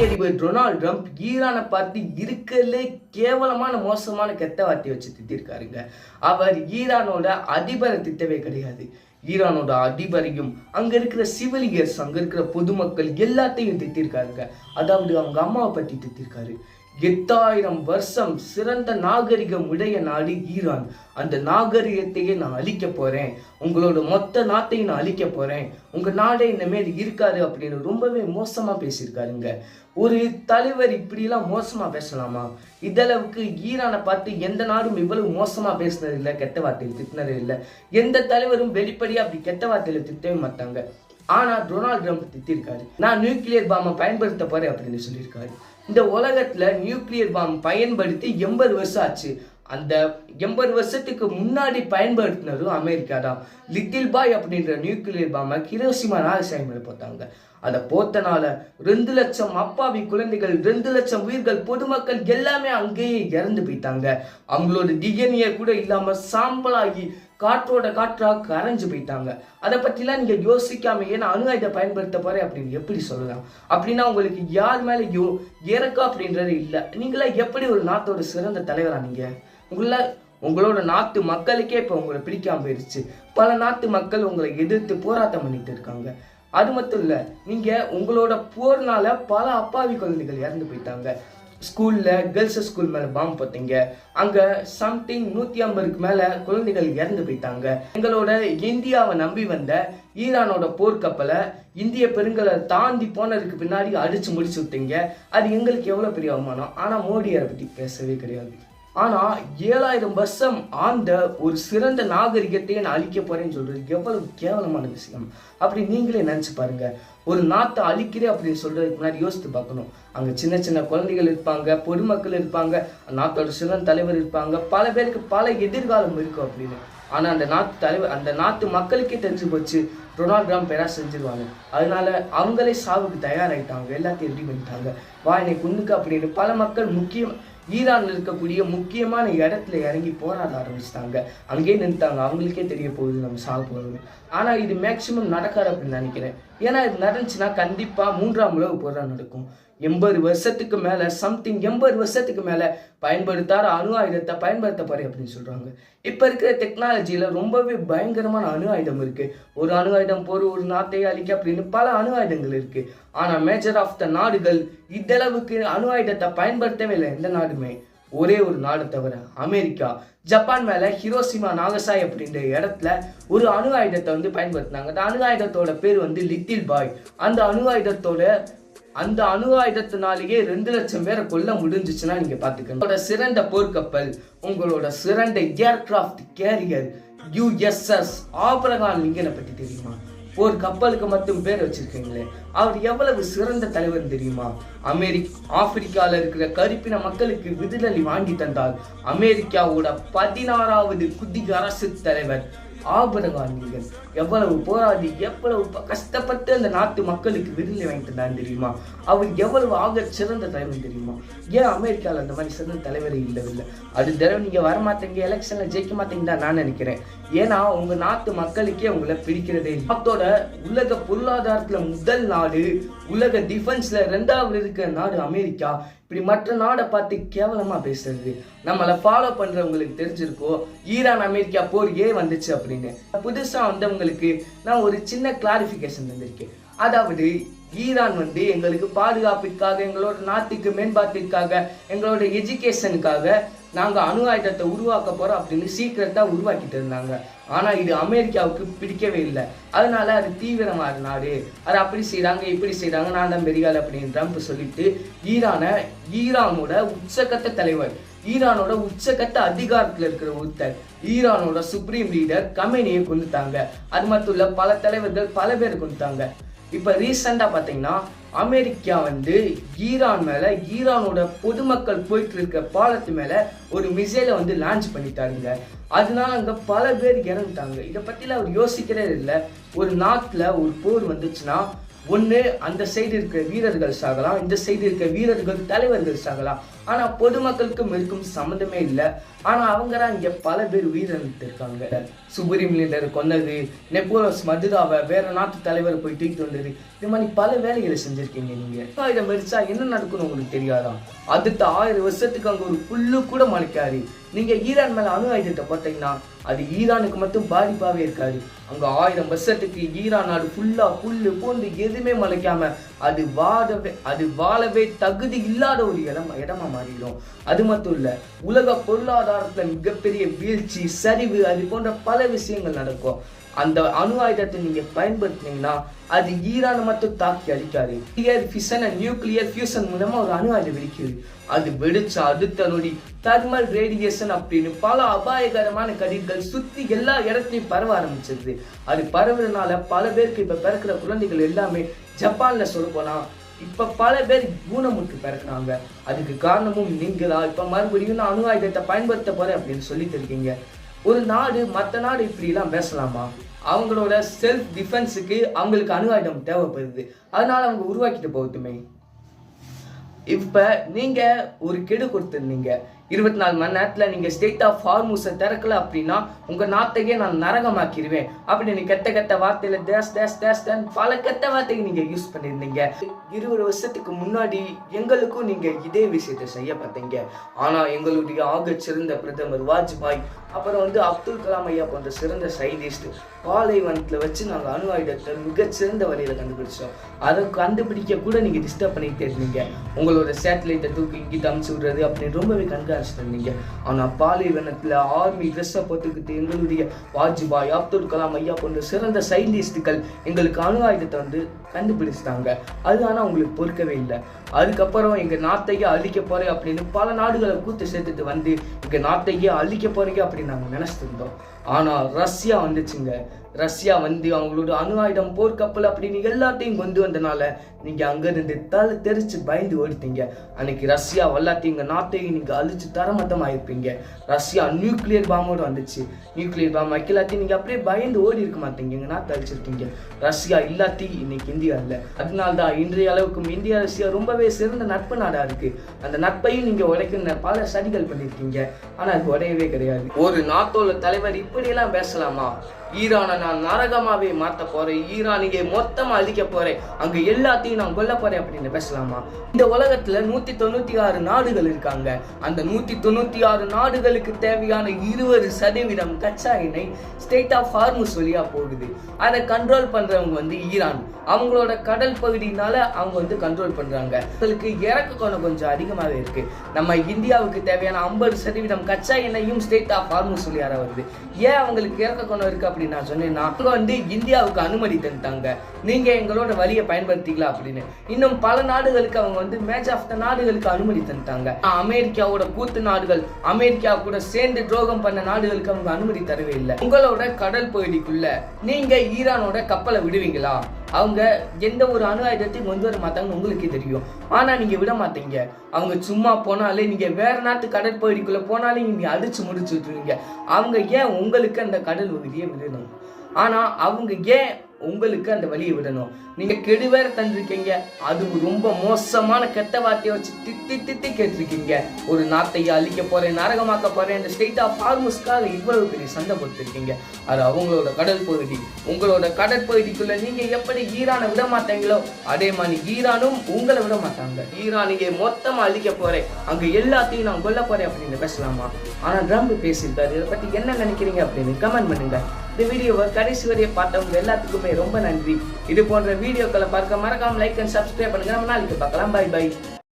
அமெரிக்க அதிபர் Donald Trump ஈரானை பார்த்து இருக்கலே கேவலமான மோசமான கெட்ட வார்த்தையை வச்சு திட்டிருக்காருங்க. அவர் ஈரானோட அதிபரை திட்டவே கிடையாது, ஈரானோட அதிபரையும் அங்க இருக்கிற சிவிலியர்ஸ், அங்க இருக்கிற பொதுமக்கள் எல்லாத்தையும் திட்டிருக்காருங்க. அதாவது அவங்க அம்மாவை பத்தி திட்டிருக்காரு. 8000 வருஷம் சிறந்த நாகரிகம் உடைய நாடு ஈரான். அந்த நாகரிகத்தையே நான் அழிக்க போறேன், உங்களோட மொத்த நாட்டையும் நான் அழிக்க போறேன், உங்க நாடே இந்த மாரி இருக்காது அப்படின்னு ரொம்பவே மோசமா பேசியிருக்காருங்க. ஒரு தலைவர் இப்படிலாம் மோசமா பேசலாமா? இதளவுக்கு ஈரானை பார்த்து எந்த நாடும் இவ்வளவு மோசமா பேசினது இல்லை, கெட்ட வார்த்தையில் திட்டினது இல்லை. எந்த தலைவரும் வெளிப்படையா அப்படி கெட்ட வார்த்தையில திட்டவே மாட்டாங்க. ஆனா டொனால்ட் ட்ரம்ப் திட்டிருக்காரு, நான் நியூக்ளியர் பாம்பை பயன்படுத்த போறேன் அப்படின்னு சொல்லியிருக்காரு. இந்த உலகத்துல நியூக்ளியர் பாம்பு பயன்படுத்தி 80 வருஷம் ஆச்சு. அந்த 80 வருஷத்துக்கு முன்னாடி பயன்படுத்தினதும் அமெரிக்கா தான். லிட்டில் பாய் அப்படின்ற நியூக்ளியர் பாம்பை ஹிரோஷிமா நாகசாகில போட்டாங்க. அதை போத்தனால 2 லட்சம் அப்பாவி குழந்தைகள், 2 லட்சம் உயிர்கள், பொதுமக்கள் எல்லாமே அங்கேயே இறந்து போயிட்டாங்க. அவங்களோட டிஎன்ஏ கூட இல்லாம சாம்பலாகி காற்றோட காற்றா கரைஞ்சு போயிட்டாங்க. அதை பற்றிலாம் நீங்க யோசிக்காம ஏன்னா அணு ஆயுதத்தை பயன்படுத்த போறேன் அப்படின்னு எப்படி சொல்லலாம்? அப்படின்னா உங்களுக்கு யார் மேலேயும் இறக்கம் அப்படின்றது இல்லை. நீங்களா எப்படி ஒரு நாட்டோட சிறந்த தலைவரா? நீங்க உங்களோட நாட்டு மக்களுக்கே இப்போ உங்களை பிடிக்காம போயிடுச்சு. பல நாட்டு மக்கள் உங்களை எதிர்த்து போராட்டம் பண்ணிட்டு இருக்காங்க. அது மட்டும் இல்ல, நீங்க உங்களோட போர்னால பல அப்பாவி குழந்தைகள் இறந்து போயிட்டாங்க. ஸ்கூல்ல கேர்ள்ஸ் ஸ்கூல் மேல பாம்பு போட்டீங்க, அங்க சம்திங் 150க்கு மேல குழந்தைகள் இறந்து போயிட்டாங்க. எங்களோட இந்தியாவை நம்பி வந்த ஈரானோட போர்க்கப்பலை இந்திய பெருங்கலை தாண்டி போனதுக்கு பின்னாடி அடிச்சு முடிச்சு விட்டீங்க. அது எங்களுக்கு எவ்வளவு பெரிய அவமானம். ஆனா மோடி அதை பத்தி பேசவே கிடையாது. ஆனா 7000 வருஷம் ஆண்ட ஒரு சிறந்த நாகரிகத்தையே நான் அழிக்க போறேன்னு சொல்றது எவ்வளவு கேவலமான விஷயம். அப்படி நீங்களே நினைச்சு பாருங்க. ஒரு நாட்டை அழிக்கிறேன் அப்படின்னு சொல்றதுக்கு முன்னாடி யோசித்து பார்க்கணும். அங்க சின்ன சின்ன குழந்தைகள் இருப்பாங்க, பொதுமக்கள் இருப்பாங்க, நாட்டோட சிறந்த தலைவர் இருப்பாங்க, பல பேருக்கு பல எதிர்காலம் இருக்கும் அப்படின்னு. ஆனா அந்த நாட்டு தலைவர், அந்த நாட்டு மக்களுக்கே தெரிஞ்சு போச்சு டொனால்ட் ட்ரம்ப் பேரா செஞ்சிருவாங்க. அதனால அவங்களே சாவுக்கு தயாராயிட்டாங்க, எல்லாத்தையும் ரெடி பண்ணிட்டாங்க. வா என்னை குண்டுக்கு அப்படின்னு பல மக்கள் ஈரான்ல இருக்கக்கூடிய முக்கியமான இடத்துல இறங்கி போராட ஆரம்பிச்சிட்டாங்க. அங்கேயே நின்றுட்டாங்க, அவங்களுக்கே தெரிய போகுது நம்ம சாக போகிறது. ஆனா இது மேக்சிமம் நடக்காது அப்படின்னு நினைக்கிறேன். ஏன்னா இது நடந்துச்சுன்னா கண்டிப்பா 3ஆம் உலக போர் தான் நடக்கும். 80 வருஷத்துக்கு மேல சம்திங் 80 வருஷத்துக்கு மேல பயன்படுத்தாத அணு ஆயுதத்தை பயன்படுத்த போறேன் அப்படின்னு சொல்றாங்க. இப்ப இருக்கிற டெக்னாலஜியில ரொம்பவே பயங்கரமான அணு ஆயுதம் இருக்கு. ஒரு அணு ஆயுதம் போர் ஒரு நாட்டையே அழிக்க அப்படின்னு பல அணு ஆயுதங்கள் இருக்கு. ஆனா மேஜர் ஆஃப் த நாடுகள் இதளவுக்கு அணு ஆயுதத்தை பயன்படுத்தவே இல்லை. எந்த நாடுமே, ஒரே ஒரு நாடு தவிர அமெரிக்கா. ஜப்பான் மேல ஹிரோஷிமா நாகசாகி அப்படின்ற இடத்துல ஒரு அணு ஆயுதத்தை பயன்படுத்தினாங்க. அந்த அணு ஆயுதத்தோட பேர் லிட்டில் பாய். அந்த அணு ஆயுதத்தினாலேயே 2 லட்சம் பேரை கொல்ல முடிஞ்சிச்சுன்னா நீங்க பாத்துக்கணும். உங்களோட சிறந்த போர்க்கப்பல், உங்களோட சிறந்த ஏர்கிராஃப்ட் கேரியர் USS ஆபிரகாம் லிங்கனை பத்தி தெரியுமா? ஒரு கப்பலுக்கு மட்டும் பேர் வச்சிருக்கீங்களே, அவர் எவ்வளவு சிறந்த தலைவர் தெரியுமா? ஆப்பிரிக்கால இருக்கிற கருப்பின மக்களுக்கு விடுதலை வாங்கி தந்தால் அமெரிக்காவோட 16வது குடியரசு தலைவர் ஆபிரகாம் லிங்கன் எவ்வளவு போராடி எவ்வளவு கஷ்டப்பட்டு அந்த நாட்டு மக்களுக்கு விடுதலை வாங்கி தந்தான்னு தெரியுமா? அவர் எவ்வளவு ஆக சிறந்த தலைவர் தெரியுமா? ஏன் அமெரிக்காவில் அந்த மாதிரி சிறந்த தலைவரே இல்லை. அது தடவை நீங்க வரமாட்டீங்க, எலெக்ஷன்ல ஜெயிக்க மாட்டீங்க தான் நான் நினைக்கிறேன். ஏன்னா உங்க நாட்டு மக்களுக்கே உங்களை பிடிக்கிறதே இல்லை. நாட்டோட உலக பொருளாதாரத்துல முதல் நாடு, உலக டிஃபென்ஸ்ல 2வது இருக்கிற நாடு அமெரிக்கா. இப்படி மற்ற நாடை பார்த்து கேவலமா பேசுறது நம்மளை ஃபாலோ பண்றவங்களுக்கு தெரிஞ்சிருக்கோம். ஈரான் அமெரிக்கா போர் ஏன் வந்துச்சு அப்படின்னு புதுசா வந்தவங்களுக்கு நான் ஒரு சின்ன கிளாரிஃபிகேஷன் தந்திருக்கேன். அதாவது ஈரான் எங்களுக்கு பாதுகாப்பிற்காக, எங்களோட நாட்டுக்கு மேம்பாட்டிற்காக, எங்களோட எஜுகேஷனுக்காக நாங்க அணு ஆயுதத்தை உருவாக்க போறோம் அப்படின்னு சீக்கிரட்டா உருவாக்கிட்டு இருந்தாங்க. ஆனா இது அமெரிக்காவுக்கு பிடிக்கவே இல்லை. அதனால அது தீவிரமான நாடு, அது அப்படி செய்யறாங்க இப்படி செய்யறாங்க, நான் தான் பெரியாள் அப்படின்னு ட்ரம்ப் சொல்லிட்டு ஈரானோட உச்சக்கட்ட தலைவர், ஈரானோட உச்சக்கட்ட அதிகாரத்துல இருக்கிற ஒருத்தர், ஈரானோட சுப்ரீம் லீடர் கமேனியை கொண்டுட்டாங்க. அது மட்டும் இல்ல பல தலைவர்கள் பல பேர் கொண்டுட்டாங்க. இப்ப ரீசெண்டா பாத்தீங்கன்னா அமெரிக்கா ஈரான் மேல, ஈரானோட பொதுமக்கள் போயிட்டு இருக்க பாலத்து மேல ஒரு மிசைலை லான்ச் பண்ணிட்டாருங்க. அதனால அங்க பல பேர் இறந்துட்டாங்க. இதை பத்தில அவர் யோசிக்கிறதே இல்லை. ஒரு நாட்டுல ஒரு போர் வந்துச்சுன்னா ஒண்ணு அந்த சைடு இருக்கிற வீரர்கள் சாகலாம், இந்த சைடு இருக்கிற வீரர்கள் தலைவர்கள் சாகலாம். ஆனா பொதுமக்களுக்கும் இருக்கும் சம்மந்தமே இல்லை. ஆனா அவங்க தான் இங்க பல பேர் உயிரிழந்து இருக்காங்க. சுப்ரீம் லீடர் கொன்னது, நெப்போலஸ் மதுராவை வேற நாட்டு தலைவர் போய் தூக்கிட்டு வந்தது, இந்த மாதிரி பல வேலைகளை செஞ்சிருக்கீங்க நீங்க. 1000 வெடிச்சா என்ன நடக்கும்னு உங்களுக்கு தெரியாதான்? அடுத்த 1000 வருஷத்துக்கு அங்க ஒரு புல்லு கூட முளைக்காது. நீங்க ஈரான் மேல அணு ஆயுதத்தை போட்டீங்கன்னா அது ஈரானுக்கு மட்டும் பாதிப்பாவே இருக்காது. அங்க 1000 வருஷத்துக்கு ஈரான் நாடு ஃபுல்லா புல்லு பூண்டு எதுவுமே முளைக்காம அது வாழவே தகுதி இல்லாத ஒரு இடமா மாறிடும். அது மட்டும் இல்ல, உலக பொருளாதாரத்துல மிகப்பெரிய வீழ்ச்சி, சரிவு, அது போன்ற பல விஷயங்கள் நடக்கும். அந்த அணு ஆயுதத்தை நீங்க பயன்படுத்தினீங்கன்னா அது ஈரானை மட்டும் தாக்கி அழிக்காது. நியூக்ளியர் ஃபியூஷன் மூலமா ஒரு அணு ஆயுதம் வெடிக்குது. அது வெடிச்ச அடுத்த நொடி தெர்மல் ரேடியேஷன் அப்படின்னு பல அபாயகரமான கதிர்கள் சுத்தி எல்லா இடத்துலையும் பரவ ஆரம்பிச்சிருது. அது பரவுறதுனால பல பேருக்கு இப்ப பிறக்கிற குழந்தைகள் எல்லாமே ஜப்பான்ல சொல்ல போனா இப்ப பல பேர் ஊனமுற்று பிறக்கிறாங்க. அதுக்கு காரணமும் நீங்களா இப்ப மறுபடியும் நான் அணு ஆயுதத்தை பயன்படுத்த போறேன் அப்படின்னு சொல்லிட்டு இருக்கீங்க. ஒரு நாடு மற்ற நாடு இப்படி எல்லாம் பேசலாமா? அவங்களோட செல்ஃப் டிஃபென்ஸுக்கு அவங்களுக்கு அணு ஆயுதம் தேவைப்படுது, அதனால அவங்க உருவாக்கிட்டு போகட்டுமே. இப்ப நீங்க ஒரு கெடு கொடுத்துருந்தீங்க, 24 மணி நேரத்துல நீங்க ஸ்டேட் ஆஃப் ஹார்முஸை திறக்கல அப்படின்னா உங்க நாட்டையே நான் நரகமாக்கிடுவேன் அப்படின்னு கெட்ட வார்த்தையில பல கெட்ட வார்த்தைக்கு நீங்க யூஸ் பண்ணிருந்தீங்க. 20 வருஷத்துக்கு முன்னாடி எங்களுக்கும் நீங்க இதே விஷயத்தை செய்ய பார்த்தீங்க. ஆனா எங்களுடைய ஆக சிறந்த பிரதமர் வாஜ்பாய், அப்புறம் அப்துல் கலாம் ஐயா போன்ற சிறந்த சயின்டிஸ்ட் பாலைவனத்துல வச்சு நாங்க அணு ஆயுதத்தை மிகச்சிறந்த வழியில கண்டுபிடிச்சோம். அதை கண்டுபிடிக்க கூட நீங்க டிஸ்டர்ப் பண்ணிட்டே இருந்தீங்க. உங்களோட சேட்டலைட்டை தூக்கி இங்கிட்டு அமுச்சு விடுறது அப்படின்னு ரொம்பவே கண்காணிச்சிருந்தீங்க. ஆனா பாலைவனத்துல ஆர்மி ட்ரெஸ்ஸை போட்டுக்கிட்டு எங்களுடைய வாஜ்பாய், அப்துல் கலாம் ஐயா போன்ற சிறந்த சயின்டிஸ்டுகள் எங்களுக்கு அணு ஆயுதத்தை கண்டுபிடிச்சிட்டாங்க. அது ஆனா உங்களுக்கு பொறுக்கவே இல்லை. அதுக்கப்புறம் எங்க நாட்டையே அழிக்க போறேன் அப்படின்னு பல நாடுகளை கூத்து சேர்த்துட்டு எங்க நாட்டையே அழிக்க போறீங்க அப்படின்னு நாங்க நினைச்சிட்டு இருந்தோம். ஆனா ரஷ்யா வந்துச்சுங்க. ரஷ்யா அவங்களோட அணு ஆயுதம் போர்க்கப்பல் அப்படின்னு எல்லாத்தையும் கொண்டு வந்தனால நீங்க அங்கிருந்து தெரிச்சு பயந்து ஓடிட்டீங்க. அன்னைக்கு ரஷ்யா எல்லாத்தையும் எங்க நாட்டையும் நீங்க அழிச்சு தரமட்டம் ஆயிருப்பீங்க. ரஷ்யா நியூக்ளியர் பாம்போட வந்துச்சு. நியூக்ளியர் பாம் எல்லாத்தையும் நீங்க அப்படியே பயந்து ஓடி இருக்க மாட்டீங்க, எங்க நாட்டை அழிச்சிருக்கீங்க. ரஷ்யா இல்லாட்டி இன்னைக்கு இந்தியா இல்லை. அதனால்தான் இன்றைய அளவுக்கும் இந்தியா ரஷ்யா ரொம்பவே சிறந்த நட்பு நாடா இருக்கு. அந்த நட்பையும் நீங்க உடைக்க பல சதிகள் பண்ணிருக்கீங்க. ஆனா அது உடையவே கிடையாது. ஒரு நாட்டோட தலைவர் இப்படியெல்லாம் பேசலாமா? ஈரானை நான் நரகமாவே மாத்த போறேன், ஈரானிಗೆ மொத்தமா அழிக்க போறேன், அங்க எல்லாத்தையும் நான் கொல்ல போறேன் அப்படின்னு பேசலாமா? இந்த உலகத்துல 196 நாடுகள் இருக்காங்க. அந்த 196 நாடுகளுக்கு தேவையான 20% கச்சா எண்ணெய் ஸ்டேட் ஆஃப் ஹார்முஸ் வழியா போகுது. அதை கண்ட்ரோல் பண்றவங்க ஈரான். அவங்களோட கடல் பகுதியினால அவங்க கண்ட்ரோல் பண்றாங்க. அவங்களுக்கு இறக்க குணம் கொஞ்சம் அதிகமாவே இருக்கு. நம்ம இந்தியாவுக்கு தேவையான 50% கச்சா எண்ணெயும் ஸ்டேட் ஆஃப் ஹார்முஸ் வழியா வருது. ஏன் அவங்களுக்கு இறக்க குணம் இருக்கு அப்படின்னு நான் சொன்னேன்னா, இந்தியாவுக்கு அனுமதி தந்துட்டாங்க, நீங்க எங்களோட வழியை பயன்படுத்திக்கலாம் அப்படின்னு. இன்னும் பல நாடுகளுக்கு அவங்க மேட்ச் ஆஃப் த நாடுகளுக்கு அனுமதி தந்துட்டாங்க. அமெரிக்காவோட கூத்து நாடுகள், அமெரிக்கா கூட சேர்ந்து துரோகம் பண்ண நாடுகளுக்கு அவங்க அனுமதி தரவே இல்லை. உங்களோட கடல் பகுதிக்குள்ள நீங்க ஈரானோட கப்பலை விடுவீங்களா? அவங்க எந்த ஒரு அணு ஆயுதத்தையும் கொண்டு வர மாட்டாங்கன்னு உங்களுக்கு தெரியும். ஆனா நீங்க விட மாட்டீங்க. அவங்க சும்மா போனாலே, நீங்க வேற நாட்டு கடற்பகுதிக்குள்ள போனாலே நீங்க அடிச்சு முடிச்சு விட்டுருவீங்க. அவங்க ஏன் உங்களுக்கு அந்த கடல் பகுதியை விடணும்? ஆனா அவங்க ஏன் உங்களுக்கு அந்த வழியை விடணும்? நீங்க கெடு வேற தந்திருக்கீங்க. அது ரொம்ப மோசமான கெட்ட வார்த்தையை வச்சு திட்டி கேட்டிருக்கீங்க. ஒரு நாட்டையை அழிக்க போறேன், நரகமாக்க போறேன், இந்த ஸ்டேட் ஆஃப் ஹார்முஸ்க்காக இவ்வளவு பெரிய சண்டை போட்டுருக்கீங்க. அது அவங்களோட கடல் பகுதி. உங்களோட கடற்பகுதிக்குள்ள நீங்க எப்படி ஈரானை விட மாட்டீங்களோ அதே மாதிரி ஈரானும் உங்களை விட மாட்டாங்க. ஈரானிಗೆ மொத்தமா அழிக்க போறேன், அங்க எல்லாத்தையும் நான் கொல்ல போறேன் அப்படின்னு பேசலாமா? ஆனா ட்ரம்ப் பேசியிருக்காரு. இதை பத்தி என்ன நினைக்கிறீங்க அப்படின்னு கமெண்ட் பண்ணுங்க. இந்த வீடியோவை கடைசி வரையை பார்த்தவங்க எல்லாத்துக்குமே ரொம்ப நன்றி. இது போன்ற வீடியோக்களை பார்க்க மறக்காம லைக் அண்ட் சப்ஸ்கிரைப் பண்ணுங்க. நம்ம நாளைக்கு பார்க்கலாம். Bye by.